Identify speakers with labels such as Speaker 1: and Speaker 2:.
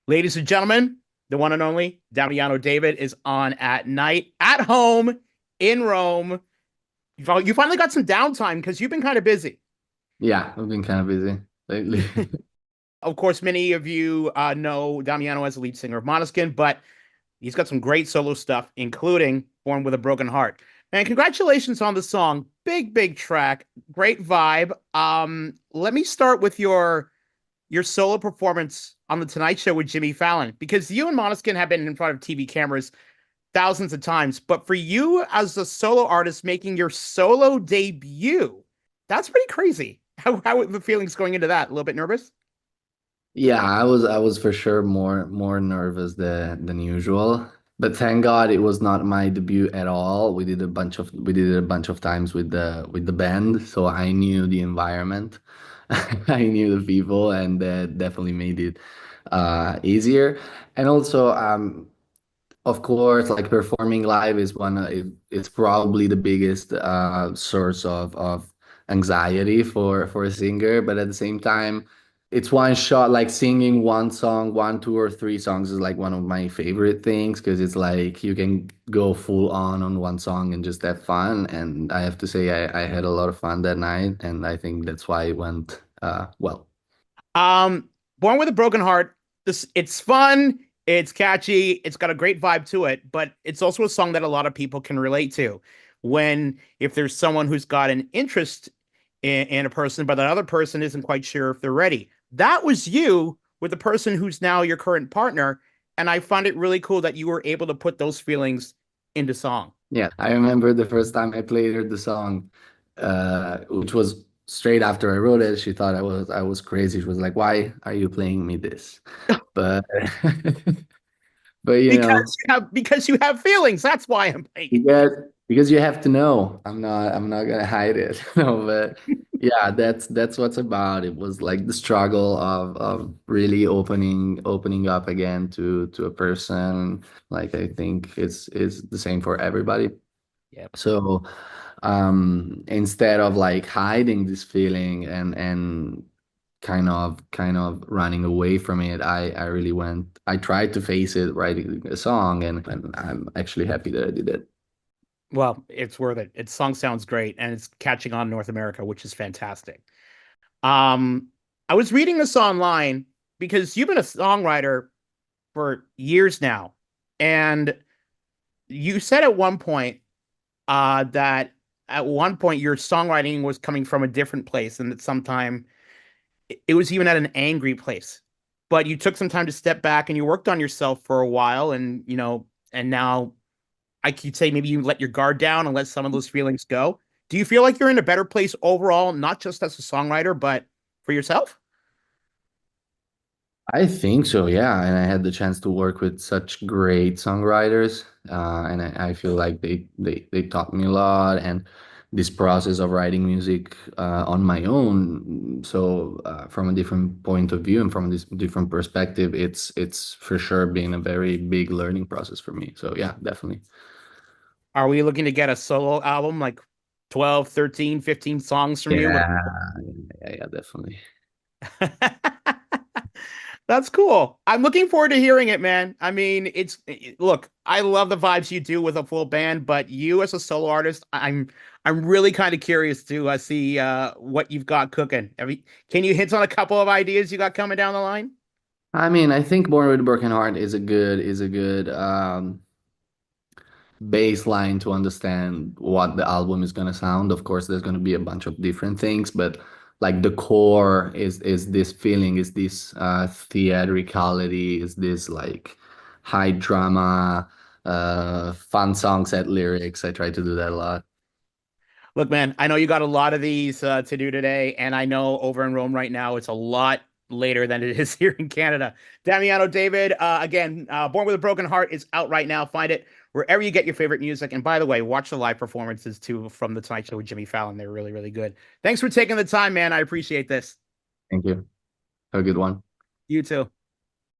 Speaker 1: Ladies and gentlemen, the one and only Damiano David is on at night, at home, in Rome. You finally got some downtime because you've been kind of busy.
Speaker 2: Yeah, I've been kind of busy lately.
Speaker 1: Of course, many of you know Damiano as the lead singer of Måneskin, but he's got some great solo stuff, including Born with a Broken Heart. And congratulations on the song. Big, big track. Great vibe. Let me start with your solo performance on the Tonight Show with Jimmy Fallon, because you and Måneskin have been in front of TV cameras thousands of times, but for you as a solo artist making your solo debut, that's pretty crazy. How are the feelings going into that? A little bit nervous?
Speaker 2: Yeah, I was for sure more nervous than usual. But thank God it was not my debut at all. We did it a bunch of times with the band, so I knew the environment. I knew the people, and that definitely made it easier. And also of course, like performing live is it's probably the biggest source of anxiety for a singer. But at the same time, it's one shot. Like singing one song, one, two, or three songs is like one of my favorite things because it's like you can go full on one song and just have fun. And I have to say, I had a lot of fun that night, and I think that's why it went well.
Speaker 1: Um, Born with a Broken Heart. It's fun, it's catchy, it's got a great vibe to it, but it's also a song that a lot of people can relate to. When if there's someone who's got an interest in a person, but that other person isn't quite sure if they're ready. That was you with the person who's now your current partner, and I find it really cool that you were able to put those feelings into song.
Speaker 2: Yeah, I remember the first time I played her the song, which was straight after I wrote it. She thought I was crazy. She was like, "Why are you playing me this?" But but
Speaker 1: Because you have feelings. That's why I'm playing it.
Speaker 2: because you have to know. I'm not gonna hide it. No, but yeah, that's what's about. It was like the struggle of really opening up again to a person. Like I think it's the same for everybody.
Speaker 1: Yeah.
Speaker 2: So instead of like hiding this feeling and kind of running away from it, I tried to face it writing a song, and I'm actually happy that I did it.
Speaker 1: Well, it's worth it. Its song sounds great and it's catching on in North America, which is fantastic. Um, I was reading this online because you've been a songwriter for years now, and you said at one point that at one point your songwriting was coming from a different place, and that sometime it was even at an angry place. But you took some time to step back and you worked on yourself for a while, and and now I could say maybe you let your guard down and let some of those feelings go. Do you feel like you're in a better place overall, not just as a songwriter, but for yourself?
Speaker 2: I think so, yeah. And I had the chance to work with such great songwriters, and I feel like they taught me a lot. And this process of writing music on my own, so from a different point of view and from this different perspective, it's for sure been a very big learning process for me. So yeah, definitely.
Speaker 1: Are we looking to get a solo album like 12, 13, 15 songs from you?
Speaker 2: Yeah, yeah, definitely.
Speaker 1: That's cool. I'm looking forward to hearing it, man. I mean, look, I love the vibes you do with a full band, but you as a solo artist, I'm really kind of curious to see what you've got cooking. Can you hint on a couple of ideas you got coming down the line?
Speaker 2: I mean, I think Born with a Broken Heart is a good baseline to understand what the album is going to sound. Of course, there's going to be a bunch of different things, but like the core is this feeling, is this theatricality, is this like high drama, fun songs at lyrics. I try to do that a lot.
Speaker 1: Look, man, I know you got a lot of these to do today, and I know over in Rome right now it's a lot later than it is here in Canada. Damiano David, again, Born with a Broken Heart is out right now. Find it wherever you get your favorite music. And by the way, watch the live performances too from the Tonight Show with Jimmy Fallon. They're really, really good. Thanks for taking the time, man. I appreciate this.
Speaker 2: Thank you. Have a good one.
Speaker 1: You too.